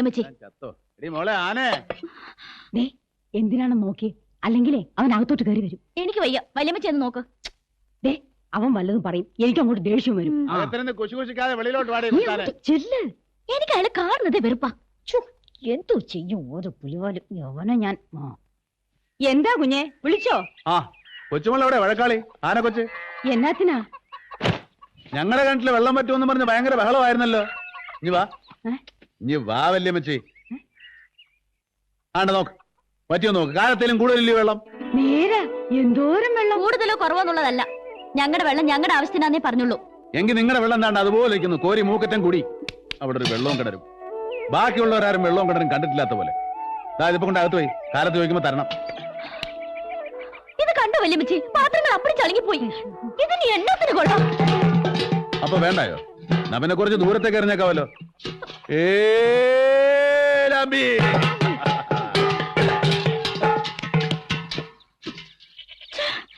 വല്യമ്മച്ചി. മോളെ ആനേ, എന്തിനാണ് നോക്കി? അല്ലെങ്കിലേ അവൻ അകത്തോട്ട് കയറി വരും. എനിക്ക് വയ്യ, വല്യമ്മച്ചി എന്ന് നോക്ക്. അവൻ വല്ലതും പറയും, എനിക്ക് അങ്ങോട്ട് ദേഷ്യം വരും. വെളിയിലോട്ട് വാടി. ചെല്ല്. എനിക്ക് അയാളെ കാണുന്നത് വെറുപ്പാ. എന്തോ ചെയ്യും ഓരോ പുലിവാലും. യവനെ ഞാൻ. എന്താ കുഞ്ഞെ, വിളിച്ചോ? ആ, കൊച്ചുമോൾ എവിടെ? വഴക്കാളി ആന കൊച്ച്. എന്നാത്തിനാ? ഞങ്ങളുടെ കിണറ്റില് വെള്ളം പറ്റുമെന്ന് പറഞ്ഞ് ഭയങ്കര ബഹളമായിരുന്നല്ലോ. ഇനി വാ, ഇനി വാ വല്യമ്മച്ചി. ആണ്ട നോക്ക്, പറ്റിയോ നോക്ക്. കാലത്തേലും കൂടുതലില്ലേ വെള്ളം? നേരാ, എന്തോരം വെള്ളം. കൂടുതലോ കുറവോന്നുള്ളതല്ല, ഞങ്ങളുടെ വെള്ളം ഞങ്ങളുടെ ആവശ്യത്തിനാന്നേ പറഞ്ഞുള്ളൂ. എങ്കിൽ നിങ്ങളുടെ വെള്ളം എന്താണ്ട് അതുപോലെ ഇരിക്കുന്നു, കോരി മൂക്കറ്റം കൂടി. അവിടെ ഒരു വെള്ളവും കിണരും. ബാക്കിയുള്ളവരാരും വെള്ളവും കിണറും കണ്ടിട്ടില്ലാത്ത പോലെ. ഇതിപ്പോ കൊണ്ട് അകത്ത് പോയി, കാലത്ത് ചോദിക്കുമ്പോ തരണം. ഇത് കണ്ടു വല്യമ്മച്ചി, പാത്രങ്ങൾ അപ്പടി ചളുങ്ങിപ്പോയി. ഇതിന് എണ്ണത്തിന് കൊള്ളാം. അപ്പൊ വേണ്ടായോ? നവനെ കുറച്ച് ദൂരത്തേക്ക് എറിഞ്ഞേക്കാവല്ലോ.